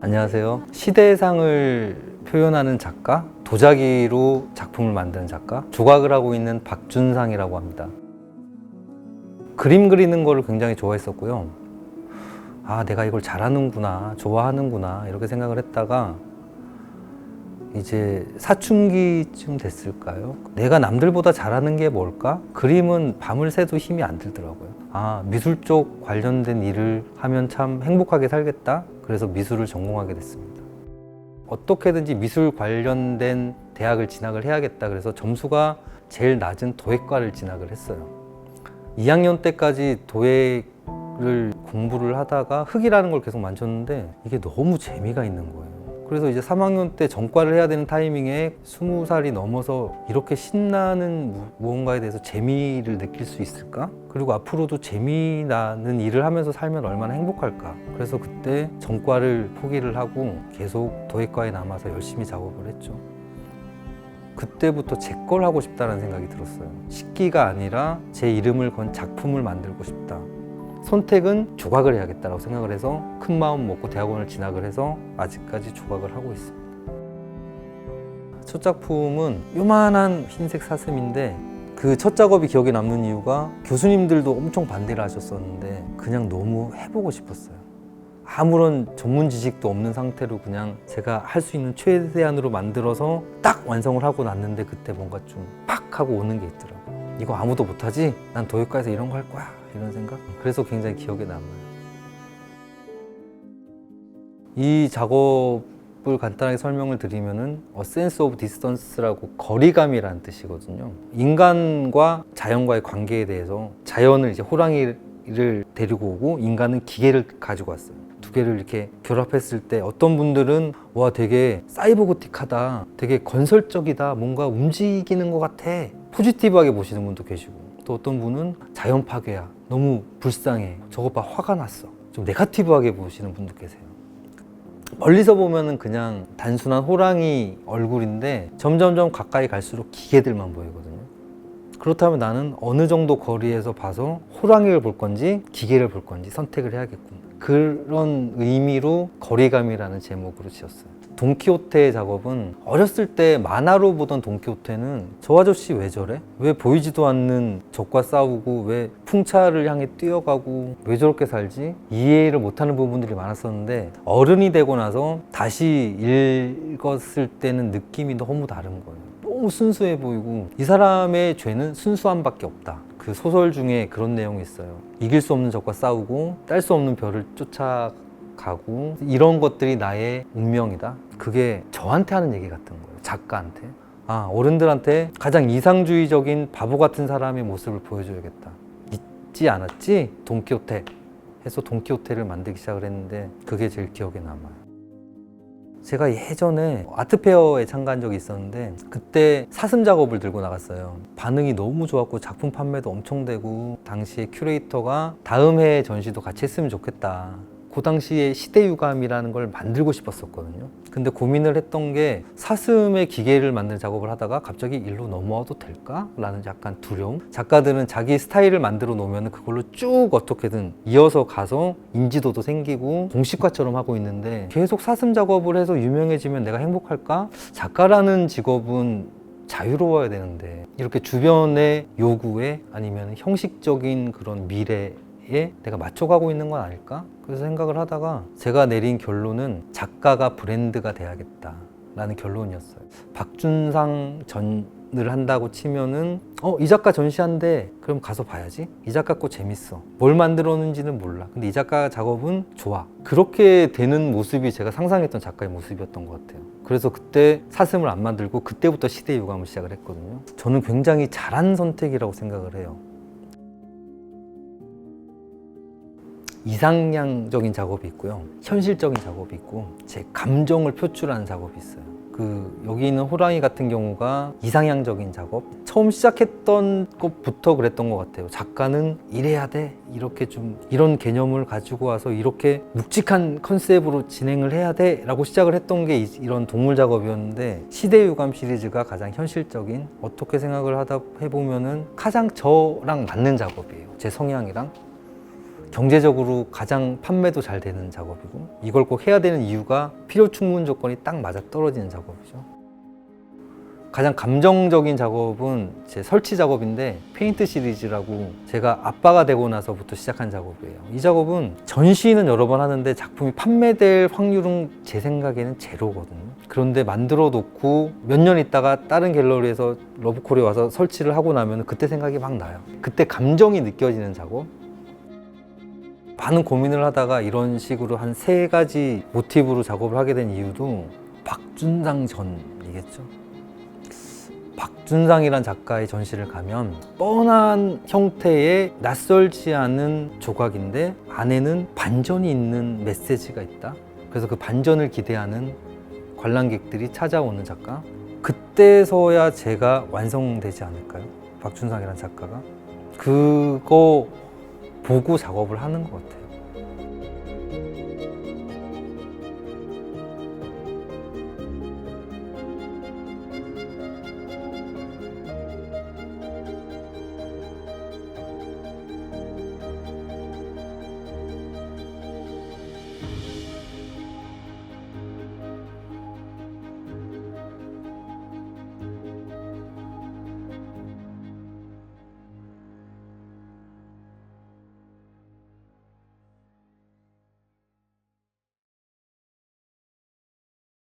안녕하세요. 시대상을 표현하는 작가, 도자기로 작품을 만드는 작가, 조각을 하고 있는 박준상이라고 합니다. 그림 그리는 거를 굉장히 좋아했었고요. 아, 내가 이걸 잘하는구나, 좋아하는구나 이렇게 생각을 했다가 이제 사춘기쯤 됐을까요? 내가 남들보다 잘하는 게 뭘까? 그림은 밤을 새도 힘이 안 들더라고요. 아, 미술 쪽 관련된 일을 하면 참 행복하게 살겠다. 그래서 미술을 전공하게 됐습니다. 어떻게든지 미술 관련된 대학을 진학을 해야겠다. 그래서 점수가 제일 낮은 도예과를 진학을 했어요. 2학년 때까지 도예를 공부를 하다가 흙이라는 걸 계속 만졌는데 이게 너무 재미가 있는 거예요. 그래서 이제 3학년 때 전과를 해야 되는 타이밍에 20살이 넘어서 이렇게 신나는 무언가에 대해서 재미를 느낄 수 있을까? 그리고 앞으로도 재미나는 일을 하면서 살면 얼마나 행복할까? 그래서 그때 전과를 포기를 하고 계속 도예과에 남아서 열심히 작업을 했죠. 그때부터 제 걸 하고 싶다는 생각이 들었어요. 식기가 아니라 제 이름을 건 작품을 만들고 싶다. 선택은 조각을 해야겠다고 생각을 해서 큰 마음 먹고 대학원을 진학을 해서 아직까지 조각을 하고 있습니다. 첫 작품은 요만한 흰색 사슴인데 그 첫 작업이 기억에 남는 이유가 교수님들도 엄청 반대를 하셨었는데 그냥 너무 해보고 싶었어요. 아무런 전문 지식도 없는 상태로 그냥 제가 할 수 있는 최대한으로 만들어서 딱 완성을 하고 났는데 그때 뭔가 좀 팍 하고 오는 게 있더라고요. 이거 아무도 못하지? 난 도예과에서 이런 거 할 거야. 이런 생각? 그래서 굉장히 기억에 남아요. 이 작업을 간단하게 설명을 드리면은 A sense of distance라고 거리감이라는 뜻이거든요. 인간과 자연과의 관계에 대해서 자연을 이제 호랑이를 데리고 오고 인간은 기계를 가지고 왔어요. 두 개를 이렇게 결합했을 때 어떤 분들은 와 되게 사이버고틱하다, 되게 건설적이다, 뭔가 움직이는 것 같아 포지티브하게 보시는 분도 계시고 또 어떤 분은 자연 파괴야, 너무 불쌍해, 저것 봐 화가 났어, 좀 네거티브하게 보시는 분도 계세요. 멀리서 보면은 그냥 단순한 호랑이 얼굴인데 점점점 가까이 갈수록 기계들만 보이거든요. 그렇다면 나는 어느 정도 거리에서 봐서 호랑이를 볼 건지 기계를 볼 건지 선택을 해야겠군. 그런 의미로 거리감이라는 제목으로 지었어요. 돈키호테 작업은 어렸을 때 만화로 보던 돈키호테는 저 아저씨 왜 저래? 왜 보이지도 않는 적과 싸우고 왜 풍차를 향해 뛰어가고 왜 저렇게 살지? 이해를 못하는 부분들이 많았었는데 어른이 되고 나서 다시 읽었을 때는 느낌이 너무 다른 거예요. 너무 순수해 보이고 이 사람의 죄는 순수함밖에 없다. 그 소설 중에 그런 내용이 있어요. 이길 수 없는 적과 싸우고 딸 수 없는 별을 쫓아가고 이런 것들이 나의 운명이다. 그게 저한테 하는 얘기 같은 거예요. 작가한테. 아, 어른들한테 가장 이상주의적인 바보 같은 사람의 모습을 보여줘야겠다. 잊지 않았지? 돈키호테 해서 돈키호테를 만들기 시작을 했는데 그게 제일 기억에 남아요. 제가 예전에 아트페어에 참가한 적이 있었는데 그때 사슴 작업을 들고 나갔어요. 반응이 너무 좋았고 작품 판매도 엄청 되고 당시에 큐레이터가 다음 해 전시도 같이 했으면 좋겠다. 그 당시에 시대유감이라는 걸 만들고 싶었었거든요. 근데 고민을 했던 게 사슴의 기계를 만드는 작업을 하다가 갑자기 일로 넘어와도 될까? 라는 약간 두려움. 작가들은 자기 스타일을 만들어 놓으면 그걸로 쭉 어떻게든 이어서 가서 인지도도 생기고 공식화처럼 하고 있는데 계속 사슴 작업을 해서 유명해지면 내가 행복할까? 작가라는 직업은 자유로워야 되는데 이렇게 주변의 요구에 아니면 형식적인 그런 미래에 내가 맞춰가고 있는 건 아닐까? 그래서 생각을 하다가 제가 내린 결론은 작가가 브랜드가 돼야겠다 라는 결론이었어요. 박준상 전을 한다고 치면은 이 작가 전시한대, 그럼 가서 봐야지. 이 작가 거 재밌어. 뭘 만들었는지는 몰라. 근데 이 작가 작업은 좋아. 그렇게 되는 모습이 제가 상상했던 작가의 모습이었던 것 같아요. 그래서 그때 사슴을 안 만들고 그때부터 시대 유감을 시작을 했거든요. 저는 굉장히 잘한 선택이라고 생각을 해요. 이상향적인 작업이 있고요, 현실적인 작업이 있고 제 감정을 표출하는 작업이 있어요. 여기 있는 호랑이 같은 경우가 이상향적인 작업, 처음 시작했던 것부터 그랬던 것 같아요. 작가는 이래야 돼, 이렇게 좀 이런 개념을 가지고 와서 이렇게 묵직한 컨셉으로 진행을 해야 돼 라고 시작을 했던 게 이런 동물 작업이었는데 시대유감 시리즈가 가장 현실적인, 어떻게 생각을 하다 해보면은 가장 저랑 맞는 작업이에요. 제 성향이랑 경제적으로 가장 판매도 잘 되는 작업이고 이걸 꼭 해야 되는 이유가 필요 충분 조건이 딱 맞아 떨어지는 작업이죠. 가장 감정적인 작업은 제 설치 작업인데 페인트 시리즈라고 제가 아빠가 되고 나서부터 시작한 작업이에요. 이 작업은 전시는 여러 번 하는데 작품이 판매될 확률은 제 생각에는 제로거든요. 그런데 만들어 놓고 몇 년 있다가 다른 갤러리에서 러브콜에 와서 설치를 하고 나면 그때 생각이 막 나요. 그때 감정이 느껴지는 작업. 많은 고민을 하다가 이런 식으로 한 3가지 모티브로 작업을 하게 된 이유도 박준상 전이겠죠. 박준상이란 작가의 전시를 가면 뻔한 형태의 낯설지 않은 조각인데 안에는 반전이 있는 메시지가 있다. 그래서 그 반전을 기대하는 관람객들이 찾아오는 작가. 그때서야 제가 완성되지 않을까요? 박준상이란 작가가. 그거 보고 작업을 하는 것 같아요.